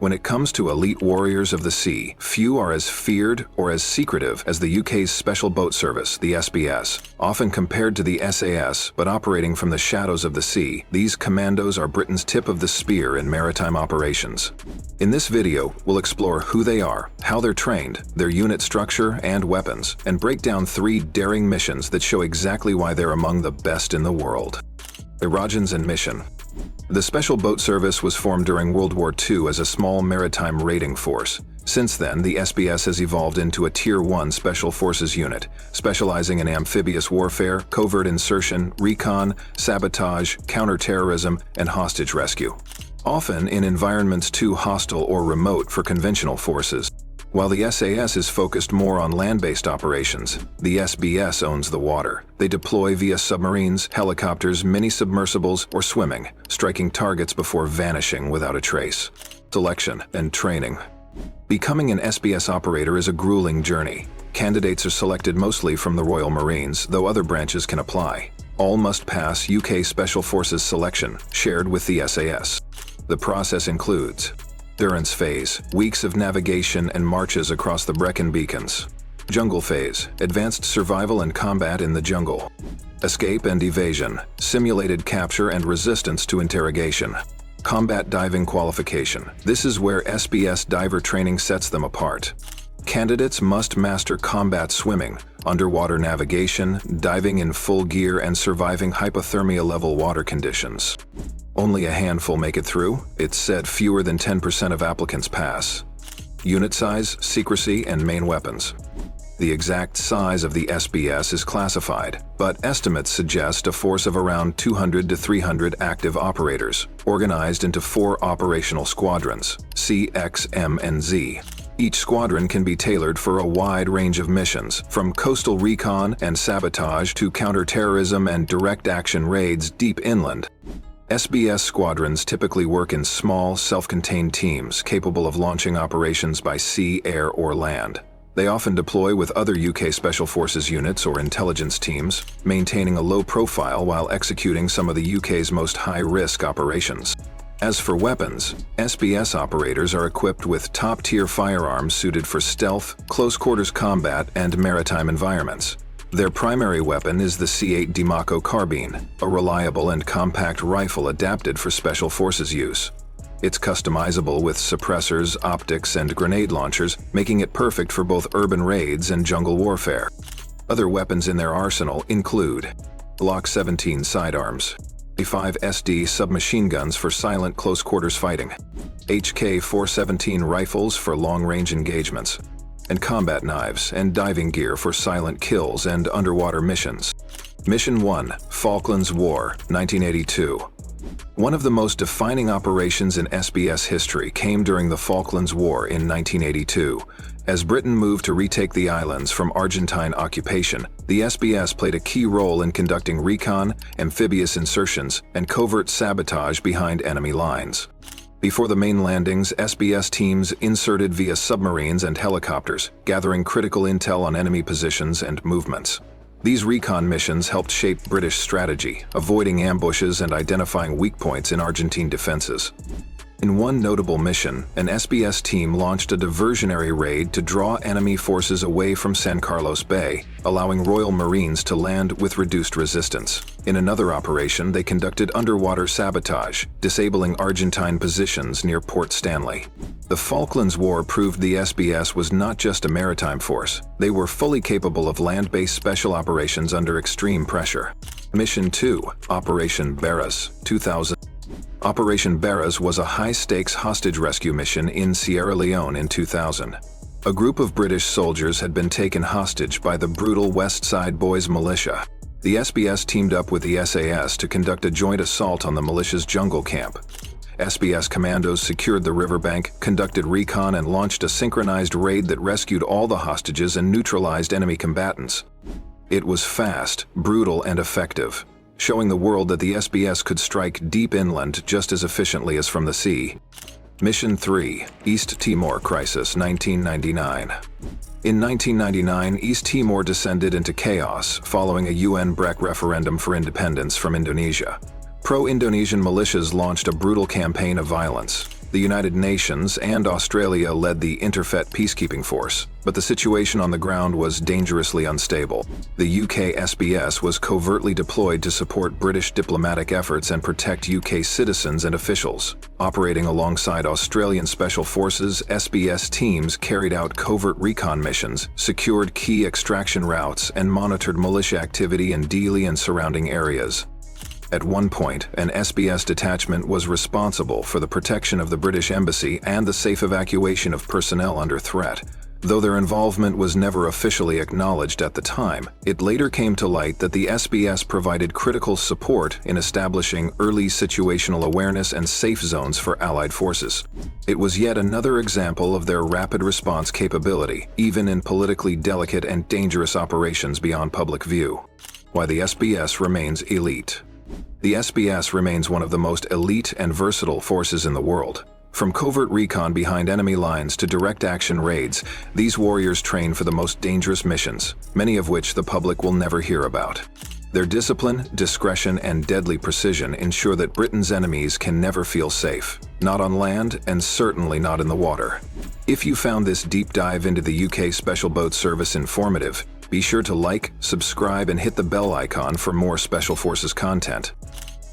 When it comes to elite warriors of the sea, few are as feared or as secretive as the UK's Special Boat Service, the SBS. Often compared to the SAS, but operating from the shadows of the sea, these commandos are Britain's tip of the spear in maritime operations. In this video, we'll explore who they are, how they're trained, their unit structure and weapons, and break down 3 daring missions that show exactly why they're among the best in the world. Origins and mission. The Special Boat Service was formed during World War II as a small maritime raiding force. Since then, the SBS has evolved into a Tier 1 Special Forces unit, specializing in amphibious warfare, covert insertion, recon, sabotage, counter-terrorism, and hostage rescue, often in environments too hostile or remote for conventional forces. While the SAS is focused more on land-based operations, the SBS owns the water. They deploy via submarines, helicopters, mini-submersibles, or swimming, striking targets before vanishing without a trace. Selection and training. Becoming an SBS operator is a grueling journey. Candidates are selected mostly from the Royal Marines, though other branches can apply. All must pass UK Special Forces selection, shared with the SAS. The process includes endurance phase, weeks of navigation and marches across the Brecon Beacons. Jungle phase, advanced survival and combat in the jungle. Escape and evasion, simulated capture and resistance to interrogation. Combat diving qualification. This is where SBS diver training sets them apart. Candidates must master combat swimming, underwater navigation, diving in full gear, and surviving hypothermia-level water conditions. Only a handful make it through. It's said fewer than 10% of applicants pass. Unit size, secrecy, and main weapons. The exact size of the SBS is classified, but estimates suggest a force of around 200 to 300 active operators, organized into 4 operational squadrons, C, X, M, and Z. Each squadron can be tailored for a wide range of missions, from coastal recon and sabotage to counter-terrorism and direct action raids deep inland. SBS squadrons typically work in small, self-contained teams capable of launching operations by sea, air, or land. They often deploy with other UK Special Forces units or intelligence teams, maintaining a low profile while executing some of the UK's most high-risk operations. As for weapons, SBS operators are equipped with top-tier firearms suited for stealth, close-quarters combat, and maritime environments. Their primary weapon is the C8 Dimako carbine, a reliable and compact rifle adapted for Special Forces use. It's customizable with suppressors, optics, and grenade launchers, making it perfect for both urban raids and jungle warfare. Other weapons in their arsenal include Glock 17 sidearms, A5 SD submachine guns for silent close-quarters fighting, HK 417 rifles for long-range engagements, and combat knives and diving gear for silent kills and underwater missions. Mission 1, Falklands War, 1982. One of the most defining operations in SBS history came during the Falklands War in 1982. As Britain moved to retake the islands from Argentine occupation, the SBS played a key role in conducting recon, amphibious insertions, and covert sabotage behind enemy lines. Before the main landings, SBS teams inserted via submarines and helicopters, gathering critical intel on enemy positions and movements. These recon missions helped shape British strategy, avoiding ambushes and identifying weak points in Argentine defenses. In one notable mission, an SBS team launched a diversionary raid to draw enemy forces away from San Carlos Bay, allowing Royal Marines to land with reduced resistance. In another operation, they conducted underwater sabotage, disabling Argentine positions near Port Stanley. The Falklands War proved the SBS was not just a maritime force. They were fully capable of land-based special operations under extreme pressure. Mission 2, Operation Baras, 2000. Operation Baras was a high-stakes hostage rescue mission in Sierra Leone in 2000. A group of British soldiers had been taken hostage by the brutal West Side Boys militia. The SBS teamed up with the SAS to conduct a joint assault on the militia's jungle camp. SBS commandos secured the riverbank, conducted recon, and launched a synchronized raid that rescued all the hostages and neutralized enemy combatants. It was fast, brutal, and effective, showing the world that the SBS could strike deep inland just as efficiently as from the sea. Mission 3, East Timor Crisis, 1999. In 1999, East Timor descended into chaos following a UN referendum for independence from Indonesia. Pro-Indonesian militias launched a brutal campaign of violence. The United Nations and Australia led the Interfet peacekeeping force, but the situation on the ground was dangerously unstable. The UK SBS was covertly deployed to support British diplomatic efforts and protect UK citizens and officials. Operating alongside Australian Special Forces, SBS teams carried out covert recon missions, secured key extraction routes, and monitored militia activity in Guile and surrounding areas. At one point, an SBS detachment was responsible for the protection of the British Embassy and the safe evacuation of personnel under threat. Though their involvement was never officially acknowledged at the time, it later came to light that the SBS provided critical support in establishing early situational awareness and safe zones for Allied forces. It was yet another example of their rapid response capability, even in politically delicate and dangerous operations beyond public view. Why the SBS remains elite. The SBS remains one of the most elite and versatile forces in the world. From covert recon behind enemy lines to direct action raids, these warriors train for the most dangerous missions, many of which the public will never hear about. Their discipline, discretion, and deadly precision ensure that Britain's enemies can never feel safe, not on land and certainly not in the water. If you found this deep dive into the UK Special Boat Service informative, be sure to like, subscribe, and hit the bell icon for more Special Forces content.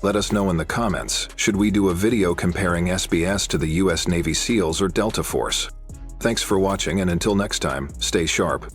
Let us know in the comments, should we do a video comparing SBS to the US Navy SEALs or Delta Force? Thanks for watching, and until next time, stay sharp.